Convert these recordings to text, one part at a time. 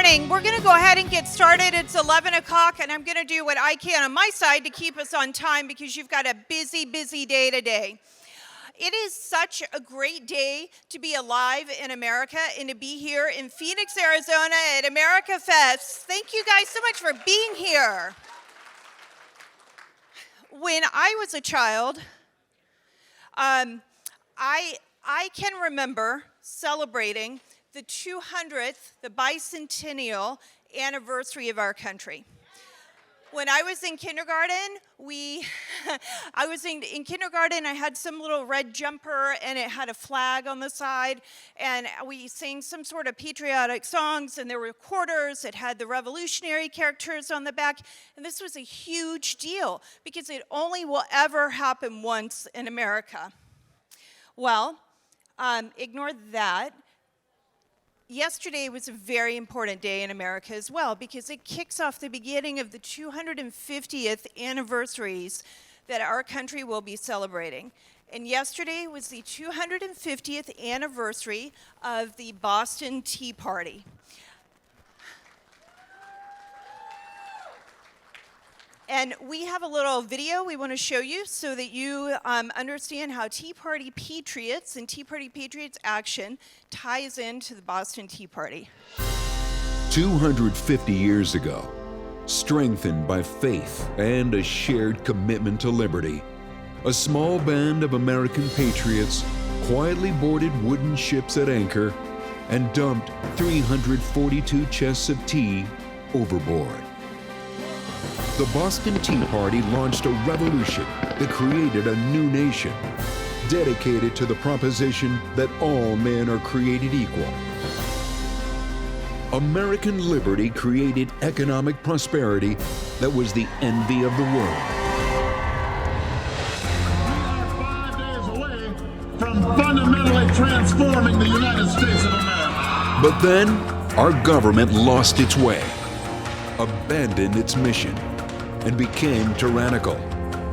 morning. We're going to go ahead and get started. It's 11 o'clock, and I'm going to do what I can on my side to keep us on time because you've got a busy, busy day today. It is such a great day to be alive in America and to be here in Phoenix, Arizona at America Fest. Thank you guys so much for being here. When I was a child, I can remember celebrating the 200th, the bicentennial anniversary of our country. When I was in kindergarten, in kindergarten, I had some little red jumper and it had a flag on the side, and we sang some sort of patriotic songs, and there were quarters. It had the revolutionary characters on the back, and this was a huge deal because it only will ever happen once in America. Well, ignore that. Yesterday was a very important day in America as well because it kicks off the beginning of the 250th anniversaries that our country will be celebrating. And yesterday was the 250th anniversary of the Boston Tea Party. And we have a little video we want to show you so that you understand how Tea Party Patriots and Tea Party Patriots action ties into the Boston Tea Party. 250 years ago, strengthened by faith and a shared commitment to liberty, a small band of American patriots quietly boarded wooden ships at anchor and dumped 342 chests of tea overboard. The Boston Tea Party launched a revolution that created a new nation, dedicated to the proposition that all men are created equal. American liberty created economic prosperity that was the envy of the world. We are 5 days away from fundamentally transforming the United States of America. But then, our government lost its way, abandoned its mission, and became tyrannical.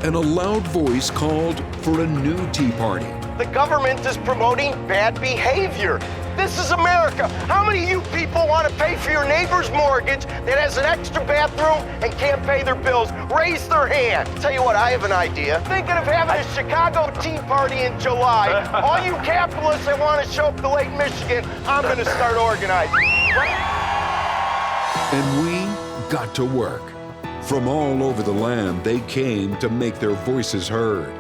And a loud voice called for a new Tea Party. The government is promoting bad behavior. This is America. How many of you people want to pay for your neighbor's mortgage that has an extra bathroom and can't pay their bills? Raise their hand. Tell you what, I have an idea. Thinking of having a Chicago Tea Party in July. All you capitalists that want to show up to Lake Michigan, I'm going to start organizing. And we got to work. From all over the land, they came to make their voices heard.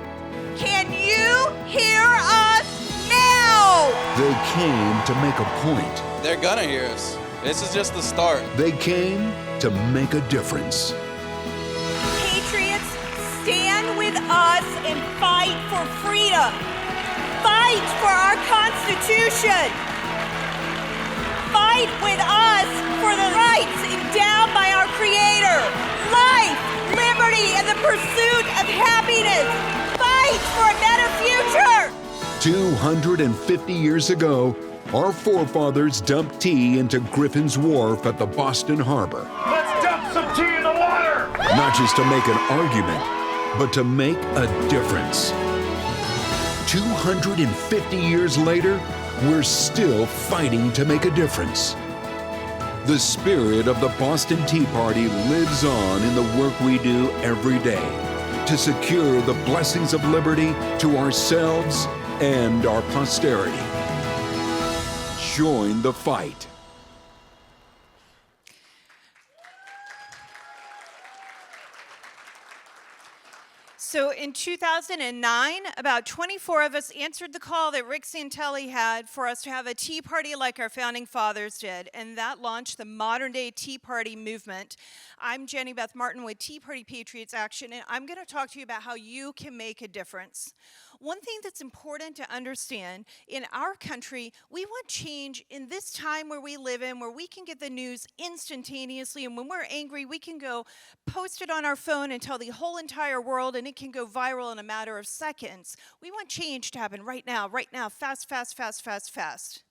Can you hear us now? They came to make a point. They're gonna hear us. This is just the start. They came to make a difference. Patriots, stand with us and fight for freedom. Fight for our Constitution. Fight with us for the rights endowed by our Creator. Life, liberty, and the pursuit of happiness. Fight for a better future. 250 years ago, our forefathers dumped tea into Griffin's Wharf at the Boston Harbor. Let's dump some tea in the water! Not just to make an argument, but to make a difference. 250 years later, we're still fighting to make a difference. The spirit of the Boston Tea Party lives on in the work we do every day to secure the blessings of liberty to ourselves and our posterity. Join the fight. So in 2009, about 24 of us answered the call that Rick Santelli had for us to have a tea party like our founding fathers did, and that launched the modern-day Tea Party movement. I'm Beth Martin with Tea Party Patriots Action, and I'm going to talk to you about how you can make a difference. One thing that's important to understand, in our country, we want change in this time where we live in, where we can get the news instantaneously, and when we're angry, we can go post it on our phone and tell the whole entire world, and it can go viral in a matter of seconds. We want change to happen right now, fast, fast, fast, fast, fast.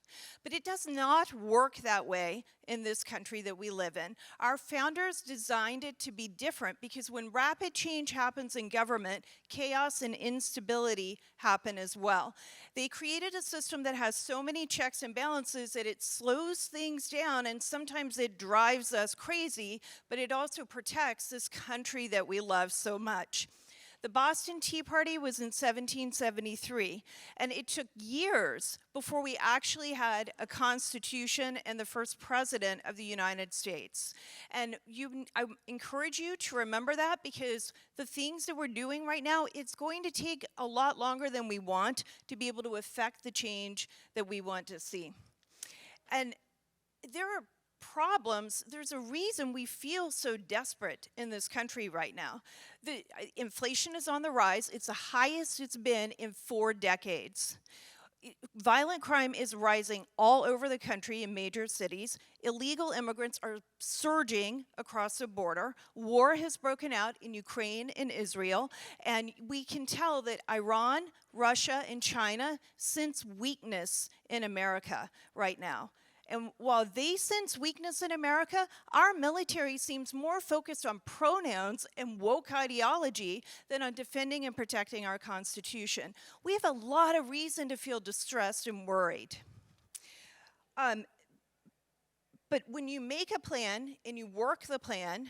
But it does not work that way in this country that we live in. Our founders designed it to be different because when rapid change happens in government, chaos and instability happen as well. They created a system that has so many checks and balances that it slows things down, and sometimes it drives us crazy, but it also protects this country that we love so much. The Boston Tea Party was in 1773, and it took years before we actually had a constitution and the first president of the United States. And I encourage you to remember that, because the things that we're doing right now, it's going to take a lot longer than we want to be able to affect the change that we want to see. And there are problems. There's a reason we feel so desperate in this country right now. The inflation is on the rise. It's the highest it's been in 4 decades. Violent crime is rising all over the country in major cities. Illegal immigrants are surging across the border. War has broken out in Ukraine and Israel. And we can tell that Iran, Russia, and China sense weakness in America right now. And while they sense weakness in America, our military seems more focused on pronouns and woke ideology than on defending and protecting our Constitution. We have a lot of reason to feel distressed and worried. But when you make a plan and you work the plan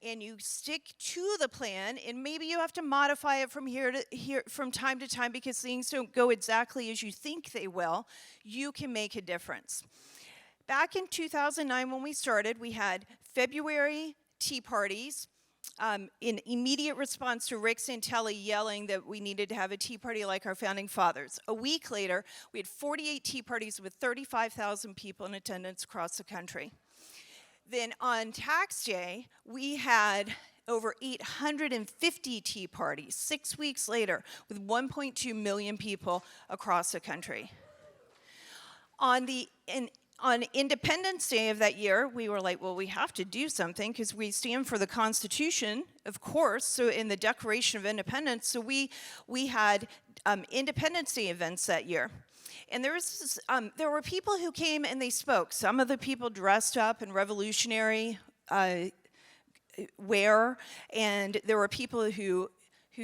and you stick to the plan, and maybe you have to modify it from from time to time because things don't go exactly as you think they will, you can make a difference. Back in 2009 when we started, we had February tea parties in immediate response to Rick Santelli yelling that we needed to have a tea party like our founding fathers. A week later, we had 48 tea parties with 35,000 people in attendance across the country. Then on tax day, we had over 850 tea parties 6 weeks later with 1.2 million people across the country. On Independence Day of that year, we were like, well, we have to do something because we stand for the Constitution, of course, so in the Declaration of Independence. So we had Independence Day events that year. And there were people who came and they spoke. Some of the people dressed up in revolutionary wear, and there were people who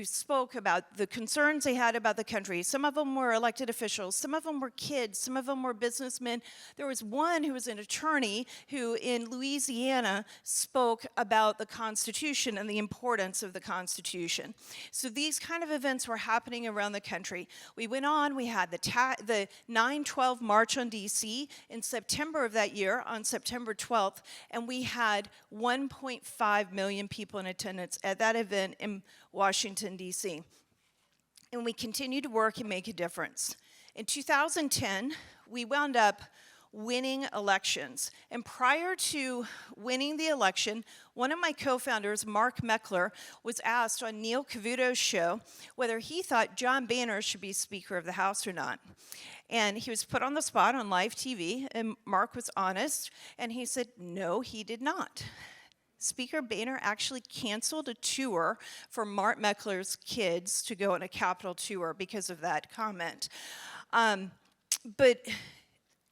spoke about the concerns they had about the country. Some of them were elected officials, some of them were kids, some of them were businessmen. There was one who was an attorney who in Louisiana spoke about the Constitution and the importance of the Constitution. So these kind of events were happening around the country. We went on, we had the 9/12 March on DC in September of that year, on September 12th, and we had 1.5 million people in attendance at that event in Washington, D.C. And we continue to work and make a difference. In 2010, we wound up winning elections. And prior to winning the election, one of my co-founders, Mark Meckler, was asked on Neil Cavuto's show whether he thought John Boehner should be Speaker of the House or not. And he was put on the spot on live TV, and Mark was honest, and he said, no, he did not. Speaker Boehner actually canceled a tour for Mark Meckler's kids to go on a Capitol tour because of that comment. But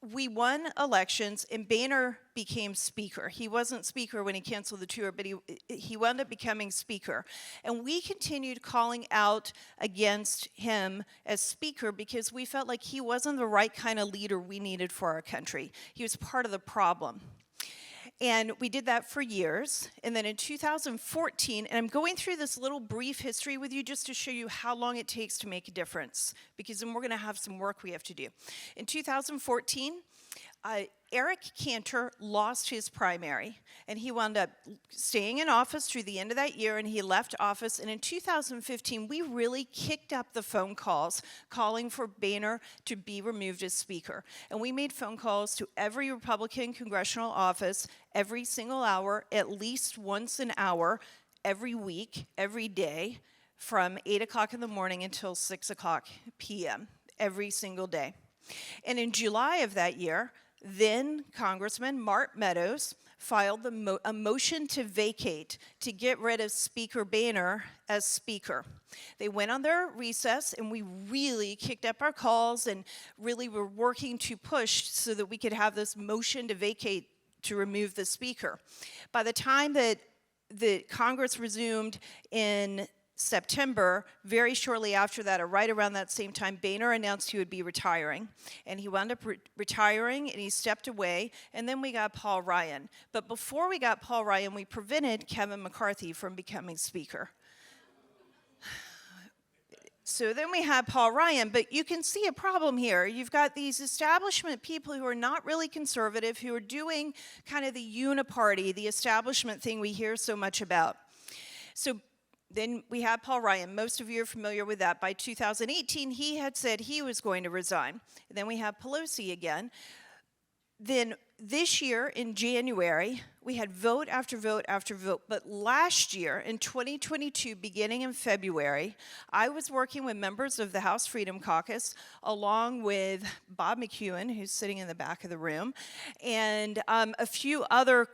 we won elections, and Boehner became Speaker. He wasn't Speaker when he canceled the tour, but he wound up becoming Speaker. And we continued calling out against him as Speaker because we felt like he wasn't the right kind of leader we needed for our country. He was part of the problem. And we did that for years. And then in 2014, and I'm going through this little brief history with you just to show you how long it takes to make a difference, because then we're going to have some work we have to do. In 2014, Eric Cantor lost his primary, and he wound up staying in office through the end of that year, and he left office. And in 2015, we really kicked up the phone calls calling for Boehner to be removed as Speaker. And we made phone calls to every Republican congressional office every single hour, at least once an hour, every week, every day, from 8 o'clock in the morning until 6 o'clock p.m., every single day. And in July of that year, then Congressman Mark Meadows filed a motion to vacate to get rid of Speaker Boehner as Speaker. They went on their recess, and we really kicked up our calls and really were working to push so that we could have this motion to vacate to remove the Speaker. By the time that the Congress resumed in September, very shortly after that, or right around that same time, Boehner announced he would be retiring. And he wound up retiring, and he stepped away, and then we got Paul Ryan. But before we got Paul Ryan, we prevented Kevin McCarthy from becoming Speaker. So then we had Paul Ryan, but you can see a problem here. You've got these establishment people who are not really conservative, who are doing kind of the uniparty, the establishment thing we hear so much about. So then we had Paul Ryan. Most of you are familiar with that. By 2018, he had said he was going to resign. And then we have Pelosi again. Then this year in January, we had vote after vote after vote. But last year, in 2022, beginning in February, I was working with members of the House Freedom Caucus, along with Bob McEwen, who's sitting in the back of the room, and a few other,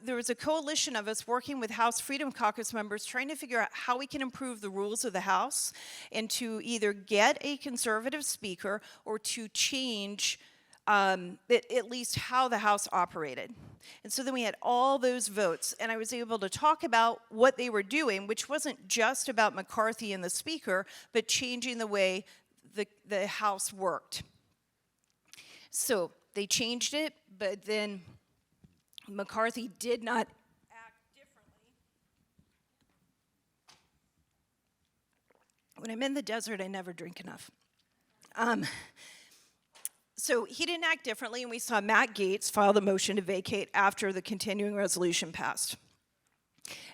there was a coalition of us working with House Freedom Caucus members trying to figure out how we can improve the rules of the House and to either get a conservative speaker or to change at least how the House operated. And so then we had all those votes, and I was able to talk about what they were doing, which wasn't just about McCarthy and the Speaker, but changing the way the House worked. So they changed it, but then McCarthy did not act differently. When I'm in the desert, I never drink enough. So he didn't act differently, and we saw Matt Gaetz file the motion to vacate after the continuing resolution passed.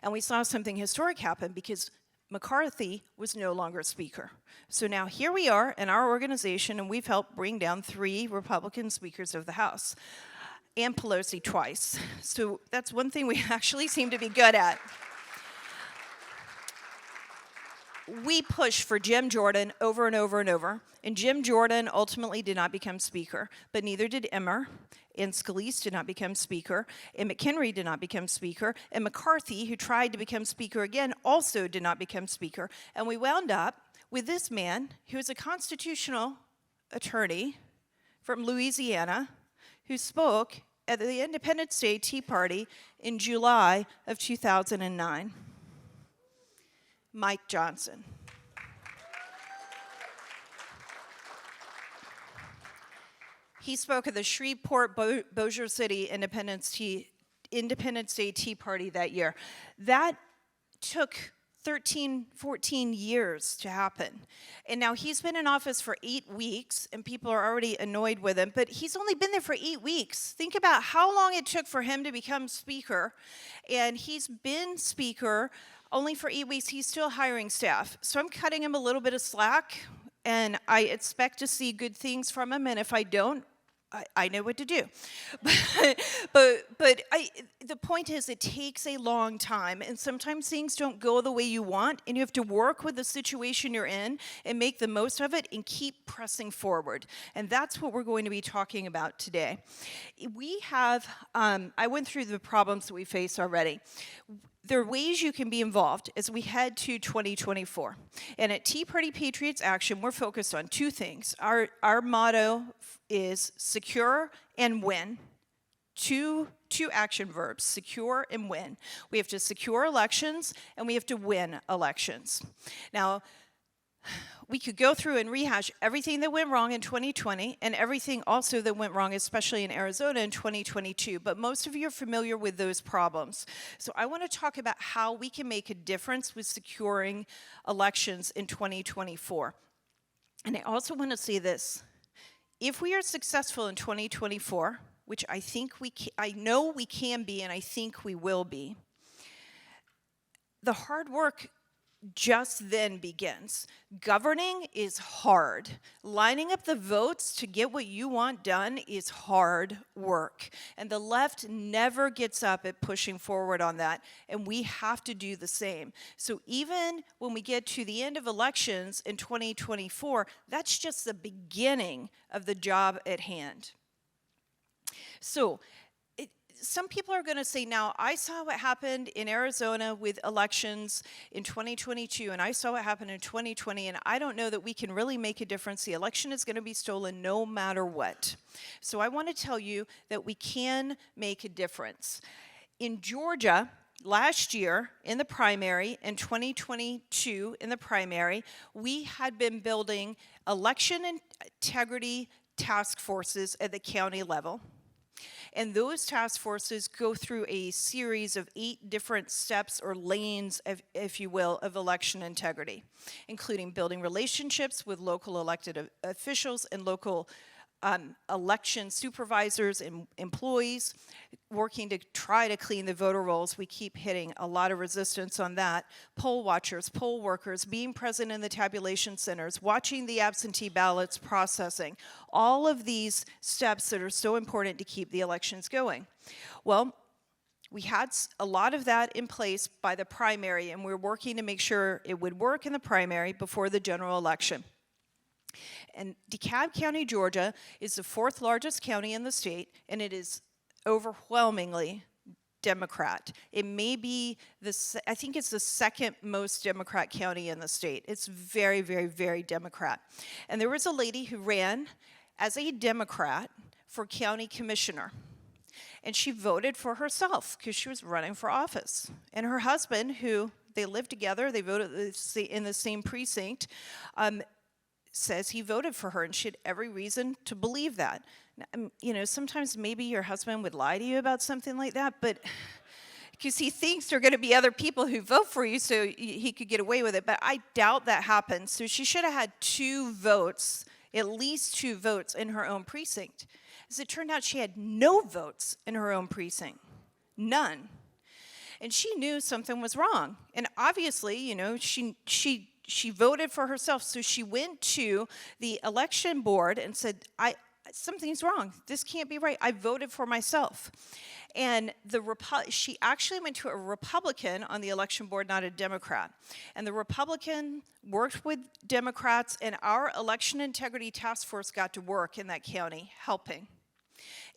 And we saw something historic happen because McCarthy was no longer Speaker. So now here we are in our organization, and we've helped bring down 3 Republican speakers of the House, and Pelosi twice. So that's one thing we actually seem to be good at. We pushed for Jim Jordan over and over and over, and Jim Jordan ultimately did not become Speaker, but neither did Emmer, and Scalise did not become Speaker, and McHenry did not become Speaker, and McCarthy, who tried to become Speaker again, also did not become Speaker. And we wound up with this man, who is a constitutional attorney from Louisiana, who spoke at the Independence Day Tea Party in July of 2009. Mike Johnson. He spoke at the Shreveport Bossier City Independence Day Tea Party that year. That took 13, 14 years to happen. And now he's been in office for 8 weeks, and people are already annoyed with him, but he's only been there for 8 weeks. Think about how long it took for him to become Speaker, and he's been Speaker only for 8 weeks. He's still hiring staff. So I'm cutting him a little bit of slack, and I expect to see good things from him, and if I don't, I know what to do. But the point is, it takes a long time, and sometimes things don't go the way you want, and you have to work with the situation you're in and make the most of it and keep pressing forward. And that's what we're going to be talking about today. We have, I went through the problems that we face already. There are ways you can be involved as we head to 2024. And at Tea Party Patriots Action, we're focused on 2 things. Our motto is secure and win. Two action verbs, secure and win. We have to secure elections, and we have to win elections. Now, we could go through and rehash everything that went wrong in 2020 and everything also that went wrong, especially in Arizona in 2022, but most of you are familiar with those problems. So I want to talk about how we can make a difference with securing elections in 2024. And I also want to say this. If we are successful in 2024, which I know we can be, and I think we will be, the hard work just then begins. Governing is hard. Lining up the votes to get what you want done is hard work. And the left never gets up at pushing forward on that, and we have to do the same. So even when we get to the end of elections in 2024, that's just the beginning of the job at hand. So some people are going to say, now, I saw what happened in Arizona with elections in 2022, and I saw what happened in 2020, and I don't know that we can really make a difference. The election is going to be stolen no matter what. So I want to tell you that we can make a difference. In Georgia, last year in the primary, in 2022 in the primary, we had been building election integrity task forces at the county level. And those task forces go through a series of 8 different steps or lanes, if you will, of election integrity, including building relationships with local elected officials and local election supervisors and employees, working to try to clean the voter rolls. We keep hitting a lot of resistance on that. Poll watchers, poll workers, being present in the tabulation centers, watching the absentee ballots processing, all of these steps that are so important to keep the elections going. Well, we had a lot of that in place by the primary, and we're working to make sure it would work in the primary before the general election. And DeKalb County, Georgia, is the 4th largest county in the state, and it is overwhelmingly Democrat. It may be, I think it's the 2nd most Democrat county in the state. It's very, very, very Democrat. And there was a lady who ran as a Democrat for county commissioner. And she voted for herself because she was running for office. And her husband, who they lived together, they voted in the same precinct, says he voted for her, and she had every reason to believe that. You know, sometimes maybe your husband would lie to you about something like that, but because he thinks there are going to be other people who vote for you, so he could get away with it. But I doubt that happened. So she should have had 2 votes, at least 2 votes in her own precinct. As it turned out, she had no votes in her own precinct, none. And she knew something was wrong. And obviously, you know, she voted for herself, so she went to the election board and said, something's wrong. This can't be right. I voted for myself. And she actually went to a Republican on the election board, not a Democrat. And the Republican worked with Democrats, and our election integrity task force got to work in that county, helping.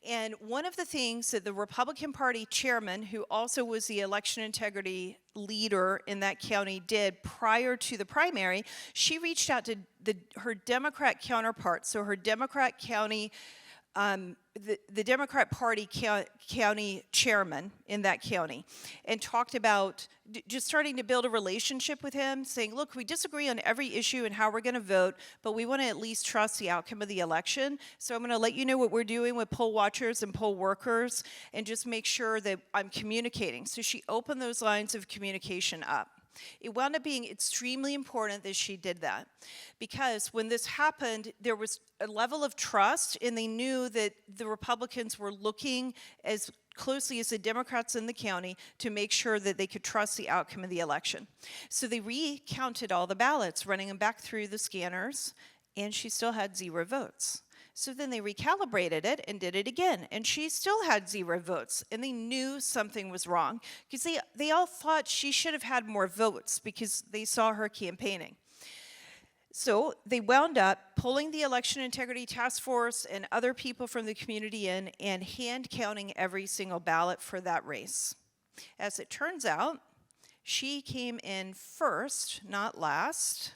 And one of the things that the Republican Party chairman, who also was the election integrity leader in that county, did prior to the primary, she reached out to her Democrat counterparts, so her Democrat county, the Democrat Party county chairman in that county, and talked about just starting to build a relationship with him, saying, look, we disagree on every issue and how we're going to vote, but we want to at least trust the outcome of the election. So I'm going to let you know what we're doing with poll watchers and poll workers, and just make sure that I'm communicating. So she opened those lines of communication up. It wound up being extremely important that she did that, because when this happened, there was a level of trust, and they knew that the Republicans were looking as closely as the Democrats in the county to make sure that they could trust the outcome of the election. So they recounted all the ballots, running them back through the scanners, and she still had 0 votes. So then they recalibrated it and did it again, and she still had 0 votes, and they knew something was wrong, because they all thought she should have had more votes because they saw her campaigning. So they wound up pulling the Election Integrity Task Force and other people from the community in and hand counting every single ballot for that race. As it turns out, she came in first, not last,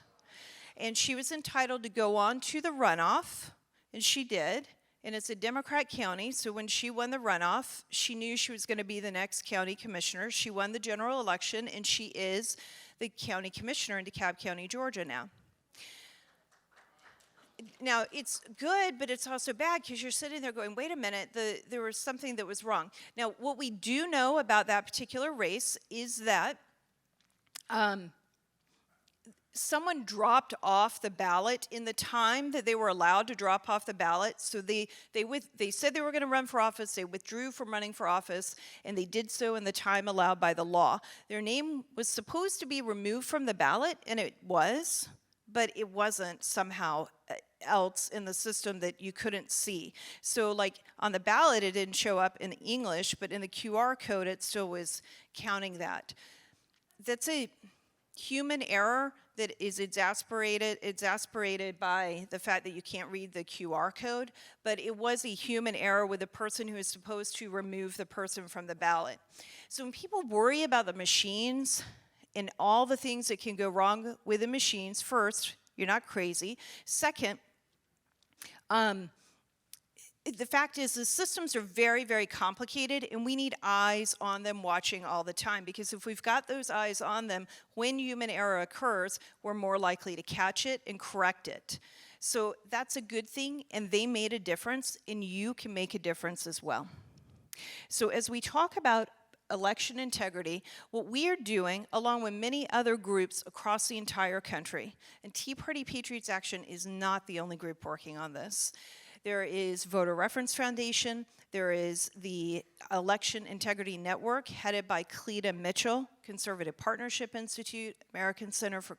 and she was entitled to go on to the runoff. And she did, and it's a Democrat county, so when she won the runoff, she knew she was going to be the next county commissioner. She won the general election, and she is the county commissioner in DeKalb County, Georgia now. Now, it's good, but it's also bad, because you're sitting there going, wait a minute, there was something that was wrong. Now, what we do know about that particular race is that someone dropped off the ballot in the time that they were allowed to drop off the ballot. So they said they were going to run for office. They withdrew from running for office, and they did so in the time allowed by the law. Their name was supposed to be removed from the ballot, and it was, but it wasn't somehow else in the system that you couldn't see. So like on the ballot, it didn't show up in English, but in the QR code, it still was counting that. That's a human error that is exasperated by the fact that you can't read the QR code, but it was a human error with the person who is supposed to remove the person from the ballot. So when people worry about the machines and all the things that can go wrong with the machines, first, you're not crazy. Second, the fact is the systems are very, very complicated, and we need eyes on them watching all the time, because if we've got those eyes on them, when human error occurs, we're more likely to catch it and correct it. So that's a good thing, and they made a difference, and you can make a difference as well. So as we talk about election integrity, what we are doing, along with many other groups across the entire country, and Tea Party Patriots Action is not the only group working on this. There is Voter Reference Foundation. There is the Election Integrity Network, headed by Cleta Mitchell, Conservative Partnership Institute, American Center for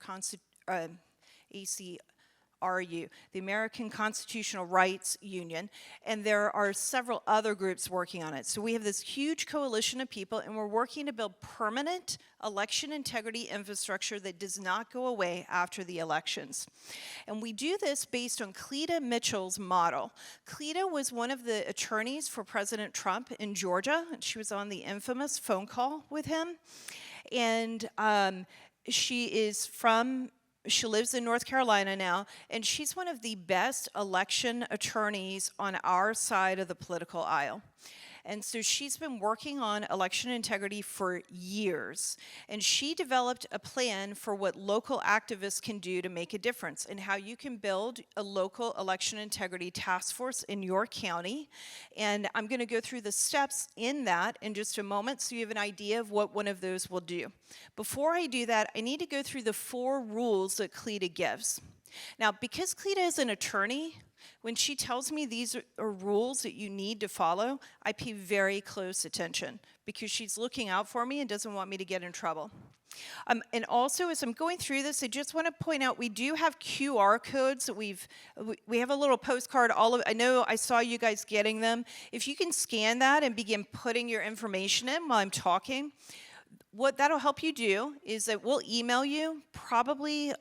ACRU, the American Constitutional Rights Union, and there are several other groups working on it. So we have this huge coalition of people, and we're working to build permanent election integrity infrastructure that does not go away after the elections. And we do this based on Cleta Mitchell's model. Cleta was one of the attorneys for President Trump in Georgia, and she was on the infamous phone call with him. And she lives in North Carolina now, and she's one of the best election attorneys on our side of the political aisle. And so she's been working on election integrity for years, and she developed a plan for what local activists can do to make a difference, and how you can build a local election integrity task force in your county. And I'm going to go through the steps in that in just a moment so you have an idea of what one of those will do. Before I do that, I need to go through the 4 rules that Cleta gives. Now, because Cleta is an attorney, when she tells me these are rules that you need to follow, I pay very close attention, because she's looking out for me and doesn't want me to get in trouble. And also, as I'm going through this, I just want to point out we do have QR codes that we have a little postcard. I know I saw you guys getting them. If you can scan that and begin putting your information in while I'm talking, what that'll help you do is that we'll email you probably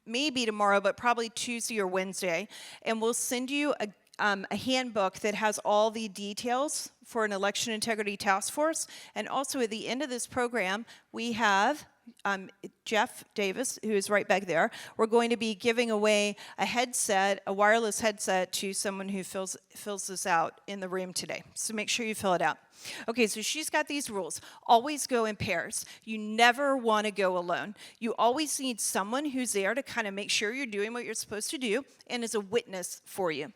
maybe tomorrow, but probably Tuesday or Wednesday, and we'll send you a handbook that has all the details for an election integrity task force. And also at the end of this program, we have Jeff Davis, who is right back there. We're going to be giving away a wireless headset to someone who fills this out in the room today. So make sure you fill it out. Okay, so she's got these rules. Always go in pairs. You never want to go alone. You always need someone who's there to kind of make sure you're doing what you're supposed to do and is a witness for you.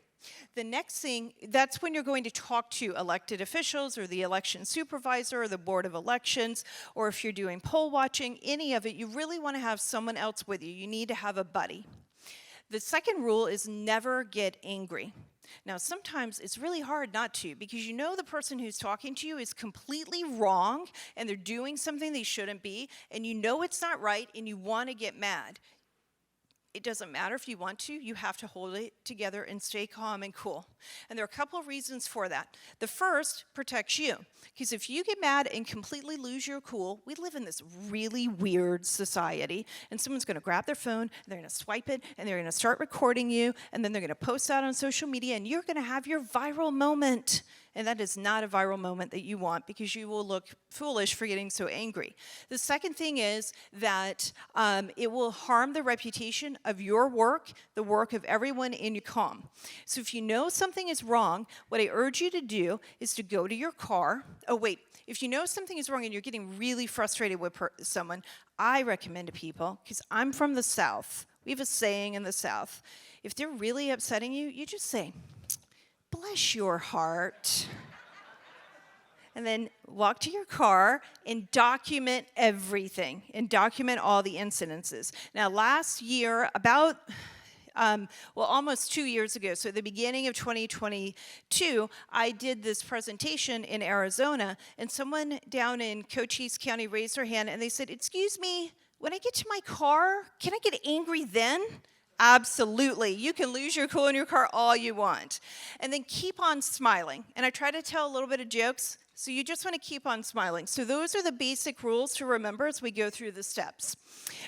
The next thing, that's when you're going to talk to elected officials or the election supervisor or the board of elections, or if you're doing poll watching, any of it, you really want to have someone else with you. You need to have a buddy. The second rule is never get angry. Now, sometimes it's really hard not to, because you know the person who's talking to you is completely wrong and they're doing something they shouldn't be, and you know it's not right and you want to get mad. It doesn't matter if you want to, you have to hold it together and stay calm and cool. And there are a couple of reasons for that. The first protects you, because if you get mad and completely lose your cool, we live in this really weird society, and someone's going to grab their phone, and they're going to swipe it, and they're going to start recording you, and then they're going to post that on social media, and you're going to have your viral moment. And that is not a viral moment that you want, because you will look foolish for getting so angry. The second thing is that it will harm the reputation of your work, the work of everyone in your comm. So if you know something is wrong, what I urge you to do is to go to your car. Oh, wait. If you know something is wrong and you're getting really frustrated with someone, I recommend to people, because I'm from the South. We have a saying in the South. If they're really upsetting you, you just say, "Bless your heart." And then walk to your car and document everything, and document all the incidences. Now, last year, almost 2 years ago, so at the beginning of 2022, I did this presentation in Arizona, and someone down in Cochise County raised their hand, and they said, "Excuse me, when I get to my car, can I get angry then?" Absolutely. You can lose your cool in your car all you want. And then keep on smiling. And I try to tell a little bit of jokes. So you just want to keep on smiling. So those are the basic rules to remember as we go through the steps.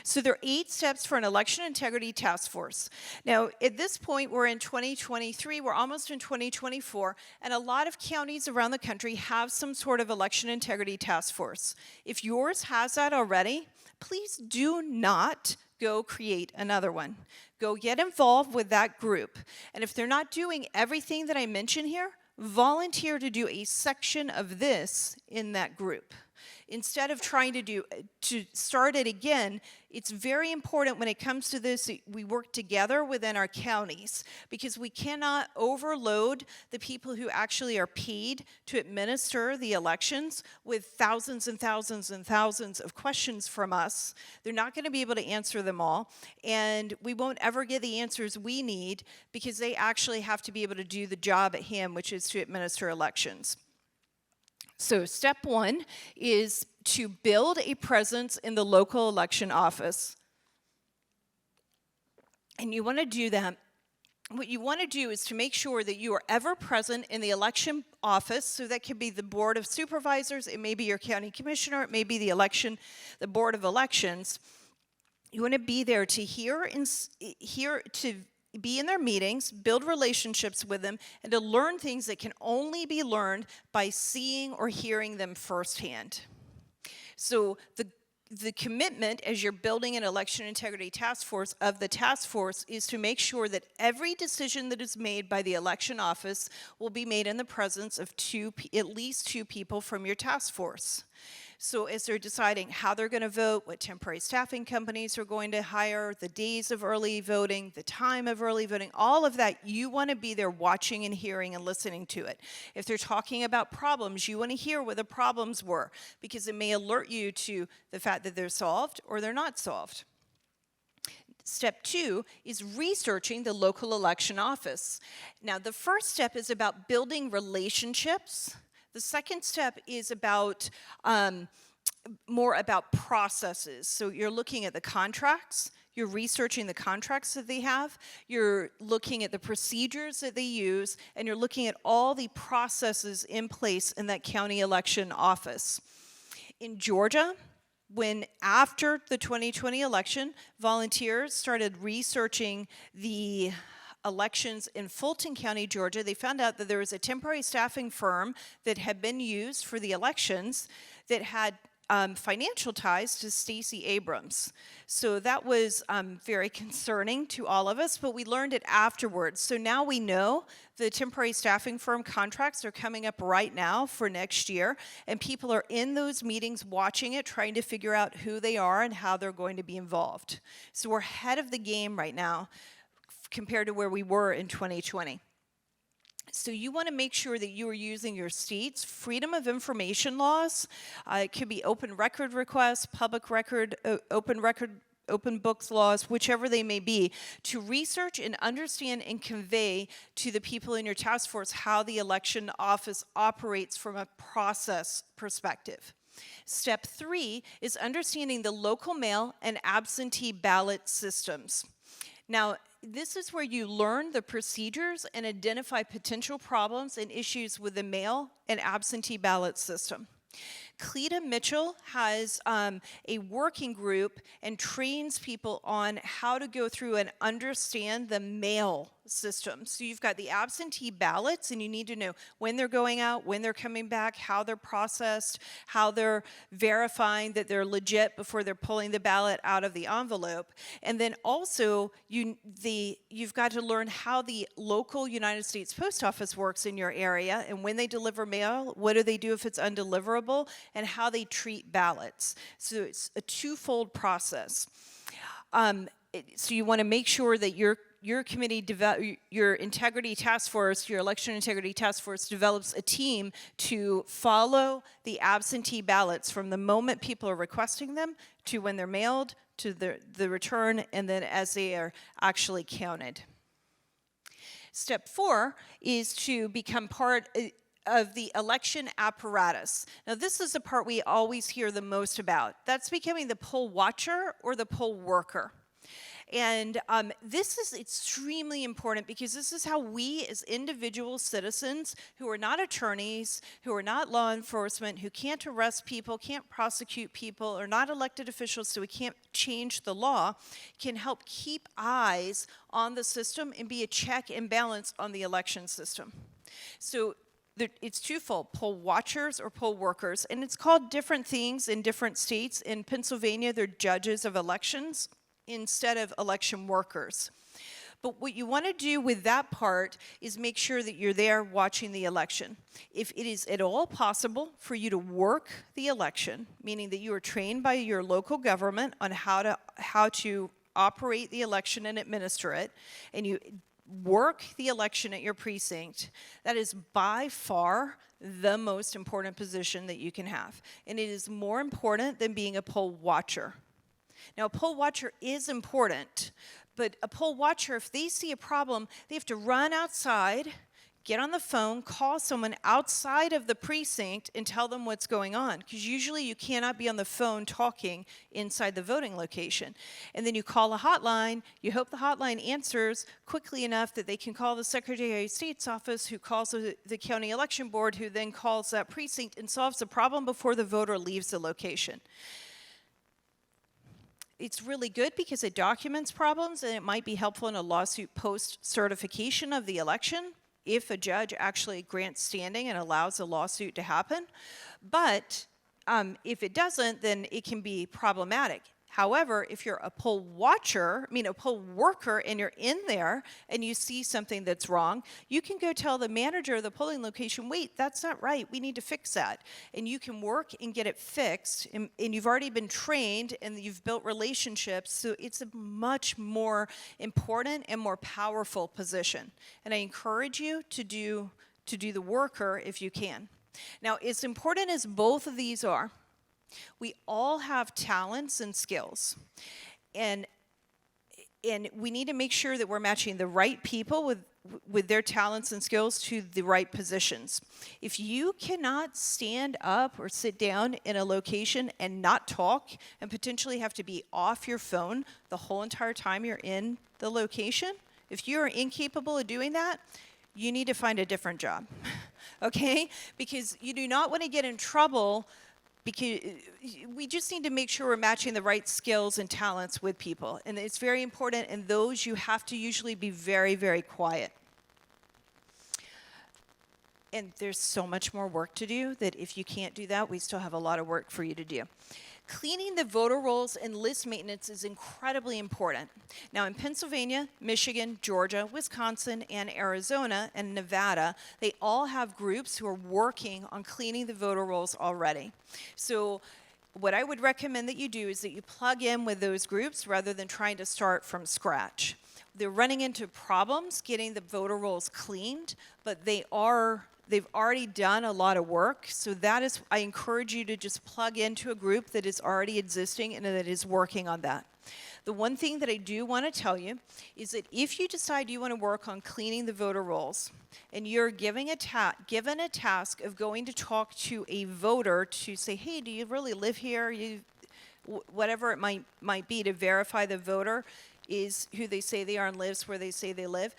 So there are 8 steps for an election integrity task force. Now, at this point, we're in 2023, we're almost in 2024, and a lot of counties around the country have some sort of election integrity task force. If yours has that already, please do not go create another one. Go get involved with that group. And if they're not doing everything that I mentioned here, volunteer to do a section of this in that group. Instead of trying to start it again, it's very important when it comes to this, we work together within our counties, because we cannot overload the people who actually are paid to administer the elections with thousands and thousands and thousands of questions from us. They're not going to be able to answer them all, and we won't ever get the answers we need, because they actually have to be able to do the job at hand, which is to administer elections. So step 1 is to build a presence in the local election office. And you want to do that. What you want to do is to make sure that you are ever present in the election office. So that could be the Board of Supervisors, it may be your county commissioner, it may be the Board of Elections. You want to be there to to be in their meetings, build relationships with them, and to learn things that can only be learned by seeing or hearing them firsthand. So the commitment as you're building an election integrity task force of the task force is to make sure that every decision that is made by the election office will be made in the presence of at least two people from your task force. So as they're deciding how they're going to vote, what temporary staffing companies are going to hire, the days of early voting, the time of early voting, all of that, you want to be there watching and hearing and listening to it. If they're talking about problems, you want to hear what the problems were, because it may alert you to the fact that they're solved or they're not solved. Step 2 is researching the local election office. Now, the first step is about building relationships. The second step is about more about processes. So you're looking at the contracts, you're researching the contracts that they have, you're looking at the procedures that they use, and you're looking at all the processes in place in that county election office. In Georgia, after the 2020 election, volunteers started researching the elections in Fulton County, Georgia. They found out that there was a temporary staffing firm that had been used for the elections that had financial ties to Stacey Abrams. So that was very concerning to all of us, but we learned it afterwards. So now we know the temporary staffing firm contracts are coming up right now for next year, and people are in those meetings watching it, trying to figure out who they are and how they're going to be involved. So we're ahead of the game right now compared to where we were in 2020. So you want to make sure that you are using your state's freedom of information laws. It could be open record requests, public record, open books laws, whichever they may be, to research and understand and convey to the people in your task force how the election office operates from a process perspective. Step 3 is understanding the local mail and absentee ballot systems. Now, this is where you learn the procedures and identify potential problems and issues with the mail and absentee ballot system. Cleta Mitchell has a working group and trains people on how to go through and understand the mail system. So you've got the absentee ballots, and you need to know when they're going out, when they're coming back, how they're processed, how they're verifying that they're legit before they're pulling the ballot out of the envelope. And then also, you've got to learn how the local United States Post Office works in your area, and when they deliver mail, what do they do if it's undeliverable, and how they treat ballots. So it's a twofold process. So you want to make sure that your committee, your integrity task force, your election integrity task force develops a team to follow the absentee ballots from the moment people are requesting them to when they're mailed, to the return, and then as they are actually counted. Step 4 is to become part of the election apparatus. Now, this is the part we always hear the most about. That's becoming the poll watcher or the poll worker. And this is extremely important because this is how we as individual citizens who are not attorneys, who are not law enforcement, who can't arrest people, can't prosecute people, are not elected officials, so we can't change the law, can help keep eyes on the system and be a check and balance on the election system. So it's twofold, poll watchers or poll workers, and it's called different things in different states. In Pennsylvania, they're judges of elections instead of election workers. But what you want to do with that part is make sure that you're there watching the election. If it is at all possible for you to work the election, meaning that you are trained by your local government on how to operate the election and administer it, and you work the election at your precinct, that is by far the most important position that you can have. And it is more important than being a poll watcher. Now, a poll watcher is important, but a poll watcher, if they see a problem, they have to run outside, get on the phone, call someone outside of the precinct and tell them what's going on. Because usually you cannot be on the phone talking inside the voting location. And then you call a hotline, you hope the hotline answers quickly enough that they can call the Secretary of State's office, who calls the county election board, who then calls that precinct and solves the problem before the voter leaves the location. It's really good because it documents problems, and it might be helpful in a lawsuit post-certification of the election if a judge actually grants standing and allows a lawsuit to happen. But if it doesn't, then it can be problematic. However, if you're a poll watcher, a poll worker, and you're in there and you see something that's wrong, you can go tell the manager of the polling location, wait, that's not right, we need to fix that. And you can work and get it fixed, and you've already been trained and you've built relationships, so it's a much more important and more powerful position. And I encourage you to do the worker if you can. Now, as important as both of these are, we all have talents and skills, and we need to make sure that we're matching the right people with their talents and skills to the right positions. If you cannot stand up or sit down in a location and not talk and potentially have to be off your phone the whole entire time you're in the location, if you're incapable of doing that, you need to find a different job, okay? Because you do not want to get in trouble, because we just need to make sure we're matching the right skills and talents with people. And it's very important, and those you have to usually be very, very quiet. And there's so much more work to do that if you can't do that, we still have a lot of work for you to do. Cleaning the voter rolls and list maintenance is incredibly important. Now, in Pennsylvania, Michigan, Georgia, Wisconsin, and Arizona, and Nevada, they all have groups who are working on cleaning the voter rolls already. So what I would recommend that you do is that you plug in with those groups rather than trying to start from scratch. They're running into problems getting the voter rolls cleaned, but they've already done a lot of work, so I encourage you to just plug into a group that is already existing and that is working on that. The one thing that I do want to tell you is that if you decide you want to work on cleaning the voter rolls, and you're given a task of going to talk to a voter to say, hey, do you really live here? Whatever it might be, to verify the voter is who they say they are and lives where they say they live.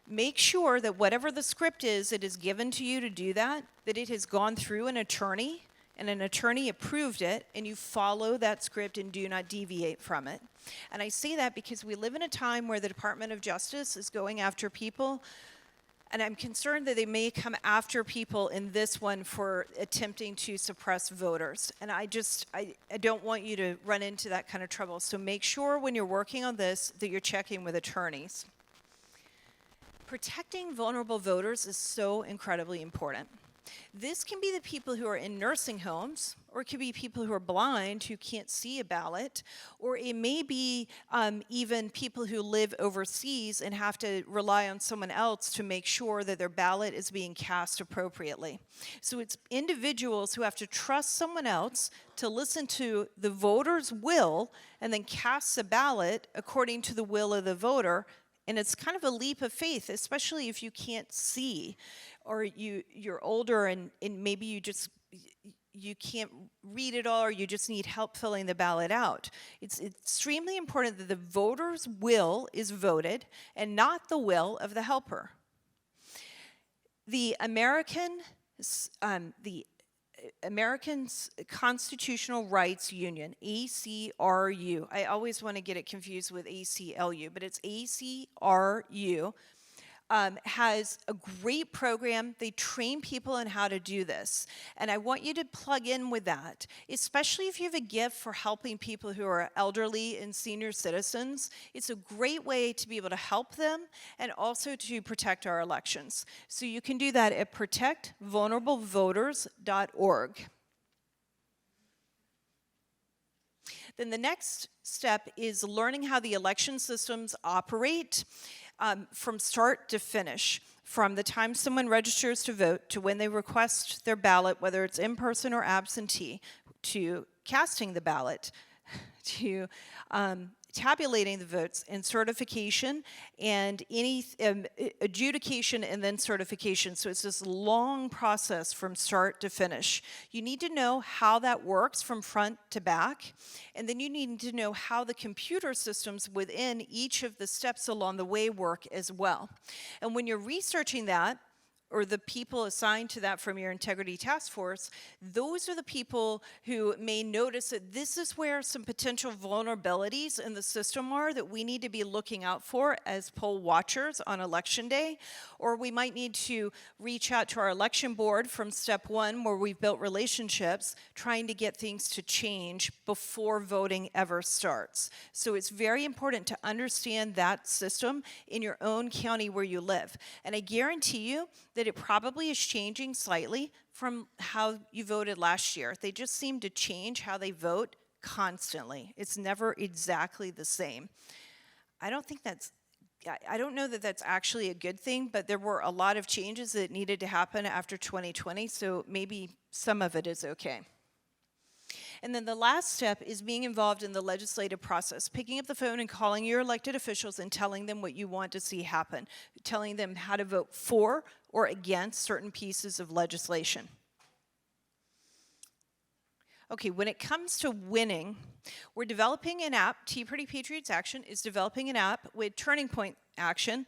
Make sure that whatever the script is that is given to you to do that it has gone through an attorney, and an attorney approved it, and you follow that script and do not deviate from it. And I say that because we live in a time where the Department of Justice is going after people, and I'm concerned that they may come after people in this one for attempting to suppress voters. And I don't want you to run into that kind of trouble. So make sure when you're working on this that you're checking with attorneys. Protecting vulnerable voters is so incredibly important. This can be the people who are in nursing homes, or it could be people who are blind who can't see a ballot, or it may be even people who live overseas and have to rely on someone else to make sure that their ballot is being cast appropriately. So it's individuals who have to trust someone else to listen to the voter's will and then cast a ballot according to the will of the voter. And it's kind of a leap of faith, especially if you can't see, or you're older and maybe you can't read it all or you just need help filling the ballot out. It's extremely important that the voter's will is voted and not the will of the helper. The American Constitutional Rights Union, ACRU, I always want to get it confused with ACLU, but it's ACRU, has a great program. They train people on how to do this. And I want you to plug in with that, especially if you have a gift for helping people who are elderly and senior citizens. It's a great way to be able to help them and also to protect our elections. So you can do that at protectvulnerablevoters.org. Then the next step is learning how the election systems operate. From start to finish, from the time someone registers to vote to when they request their ballot, whether it's in person or absentee, to casting the ballot, to tabulating the votes and certification and any adjudication and then certification. So it's this long process from start to finish. You need to know how that works from front to back, and then you need to know how the computer systems within each of the steps along the way work as well. And when you're researching that, or the people assigned to that from your integrity task force, those are the people who may notice that this is where some potential vulnerabilities in the system are that we need to be looking out for as poll watchers on election day. Or we might need to reach out to our election board from step one, where we've built relationships, trying to get things to change before voting ever starts. So it's very important to understand that system in your own county where you live. And I guarantee you that it probably is changing slightly from how you voted last year. They just seem to change how they vote constantly. It's never exactly the same. I don't know that that's actually a good thing, but there were a lot of changes that needed to happen after 2020, so maybe some of it is okay. And then the last step is being involved in the legislative process, picking up the phone and calling your elected officials and telling them what you want to see happen, telling them how to vote for or against certain pieces of legislation. Okay, when it comes to winning, we're developing an app. Tea Party Patriots Action is developing an app with Turning Point Action.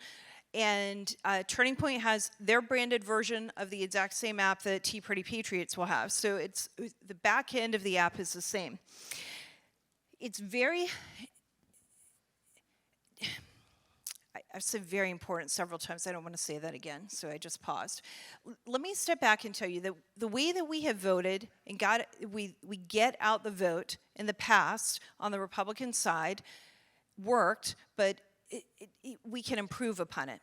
And Turning Point has their branded version of the exact same app that Tea Party Patriots will have. So it's the back end of the app is the same. It's very, I've said very important several times. I don't want to say that again, so I just paused. Let me step back and tell you that the way that we have voted and we get out the vote in the past on the Republican side worked, but we can improve upon it.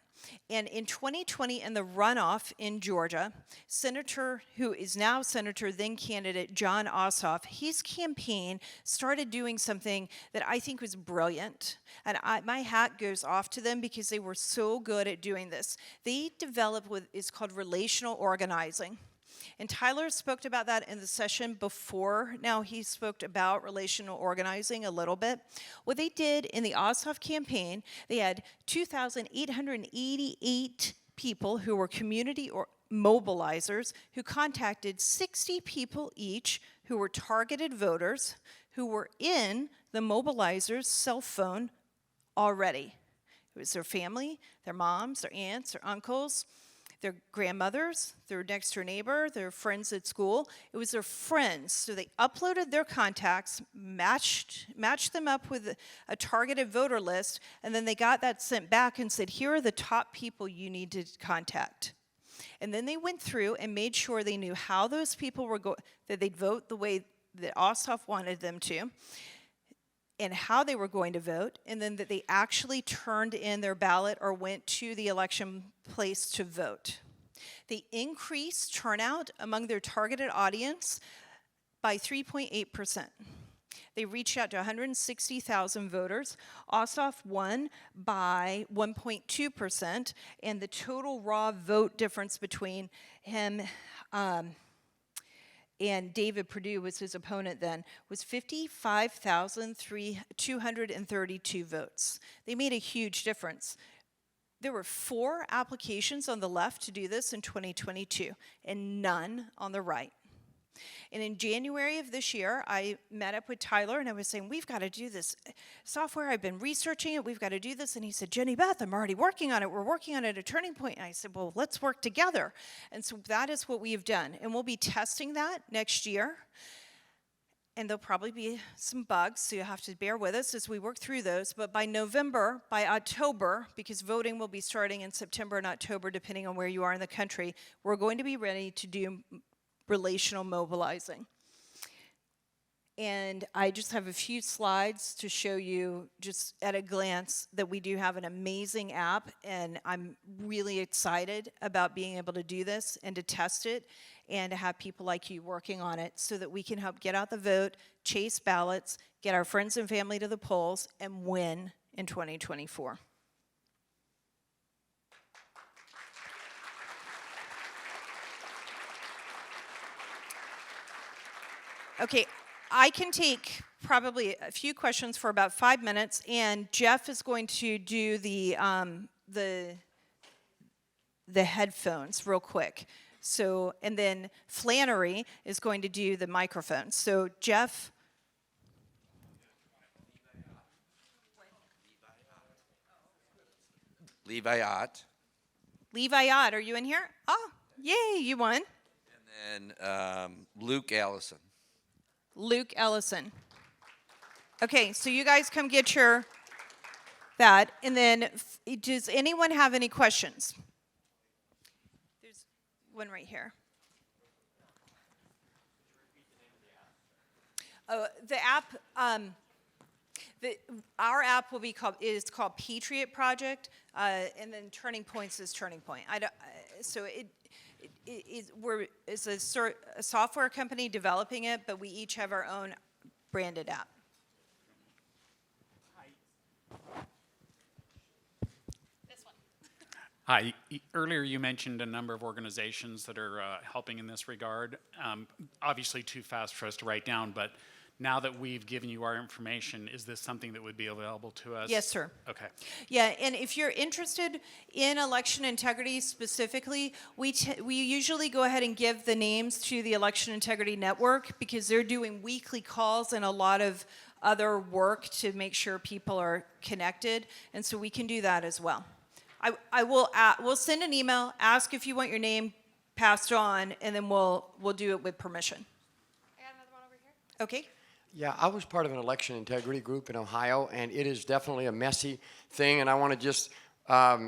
And in 2020, in the runoff in Georgia, Senator, who is now Senator, then candidate Jon Ossoff, his campaign started doing something that I think was brilliant. And my hat goes off to them because they were so good at doing this. They developed what is called relational organizing. And Tyler spoke about that in the session before. Now he spoke about relational organizing a little bit. What they did in the Ossoff campaign, they had 2,888 people who were community or mobilizers who contacted 60 people each who were targeted voters who were in the mobilizer's cell phone already. It was their family, their moms, their aunts, their uncles, their grandmothers, their next door neighbor, their friends at school. It was their friends. So they uploaded their contacts, matched them up with a targeted voter list, and then they got that sent back and said, here are the top people you need to contact. And then they went through and made sure they knew how those people were that they'd vote the way that Ossoff wanted them to, and how they were going to vote, and then that they actually turned in their ballot or went to the election place to vote. They increased turnout among their targeted audience by 3.8%. They reached out to 160,000 voters. Ossoff won by 1.2%, and the total raw vote difference between him and David Perdue was his opponent then, was 55,232 votes. They made a huge difference. There were 4 applications on the left to do this in 2022, and none on the right. And in January of this year, I met up with Tyler and I was saying, we've got to do this software. I've been researching it. We've got to do this. And he said, Jenny Beth, I'm already working on it. We're working on it at Turning Point. And I said, well, let's work together. And so that is what we have done. And we'll be testing that next year. And there'll probably be some bugs, so you'll have to bear with us as we work through those. But by November, by October, because voting will be starting in September and October, depending on where you are in the country, we're going to be ready to do relational mobilizing. And I just have a few slides to show you, just at a glance, that we do have an amazing app, and I'm really excited about being able to do this and to test it and to have people like you working on it so that we can help get out the vote, chase ballots, get our friends and family to the polls, and win in 2024. Okay, I can take probably a few questions for about 5 minutes, and Jeff is going to do the headphones real quick. So, and then Flannery is going to do the microphone. So, Jeff. Leviat. Leviat, are you in here? Oh, yay, you won. And then Luke Allison. Luke Ellison. Okay, so you guys come get your that. And then, does anyone have any questions? There's one right here. Oh, the app, our app will be called Patriot Project, and then Turning Points is Turning Point. It's a software company developing it, but we each have our own branded app. This one. Hi. Earlier you mentioned a number of organizations that are helping in this regard. Obviously too fast for us to write down, but now that we've given you our information, is this something that would be available to us? Yes, sir. Okay. Yeah, and if you're interested in election integrity specifically, we usually go ahead and give the names to the Election Integrity Network because they're doing weekly calls and a lot of other work to make sure people are connected, and so we can do that as well. We'll send an email, ask if you want your name passed on, and then we'll do it with permission. I got another one over here. Okay. Yeah, I was part of an election integrity group in Ohio, and it is definitely a messy thing, and I want to just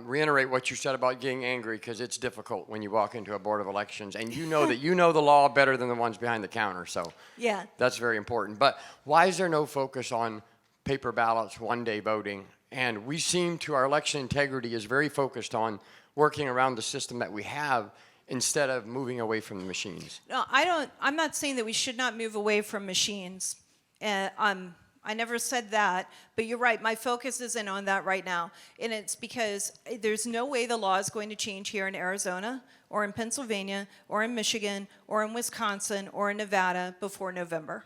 reiterate what you said about getting angry, because it's difficult when you walk into a board of elections, and you know that you know the law better than the ones behind the counter, so yeah, that's very important. But why is there no focus on paper ballots, one-day voting? And we seem to, our election integrity is very focused on working around the system that we have instead of moving away from the machines. No, I'm not saying that we should not move away from machines. I never said that, but you're right. My focus isn't on that right now. And it's because there's no way the law is going to change here in Arizona or in Pennsylvania or in Michigan or in Wisconsin or in Nevada before November.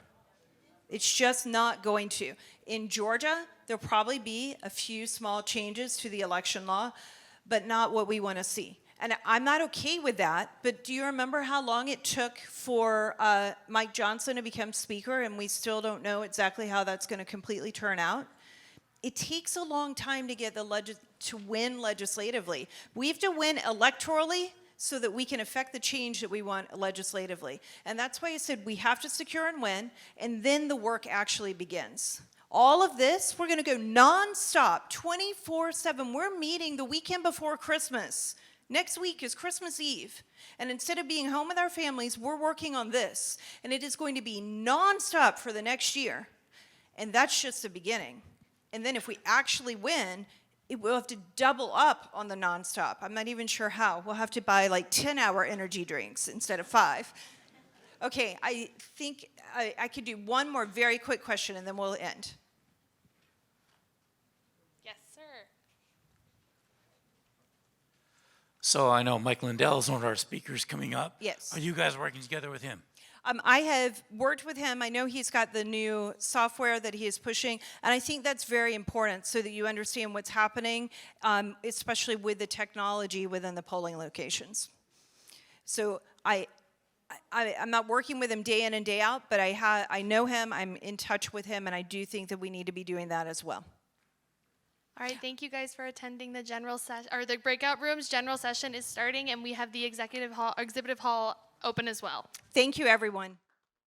It's just not going to. In Georgia, there'll probably be a few small changes to the election law, but not what we want to see. And I'm not okay with that, but do you remember how long it took for Mike Johnson to become speaker, and we still don't know exactly how that's going to completely turn out? It takes a long time to get to win legislatively. We have to win electorally so that we can affect the change that we want legislatively. And that's why I said we have to secure and win, and then the work actually begins. All of this, we're going to go nonstop, 24/7. We're meeting the weekend before Christmas. Next week is Christmas Eve, and instead of being home with our families, we're working on this, and it is going to be nonstop for the next year, and that's just the beginning. And then if we actually win, we'll have to double up on the nonstop. I'm not even sure how. We'll have to buy like 10-hour energy drinks instead of 5. Okay, I think I could do one more very quick question, and then we'll end. Yes, sir. So I know Mike Lindell is one of our speakers coming up. Yes. Are you guys working together with him? I have worked with him. I know he's got the new software that he is pushing, and I think that's very important so that you understand what's happening, especially with the technology within the polling locations. So I'm not working with him day in and day out, but I know him, I'm in touch with him, and I do think that we need to be doing that as well. All right, thank you guys for attending the general session, or the breakout rooms. General session is starting, and we have the executive hall, exhibitive hall open as well. Thank you, everyone.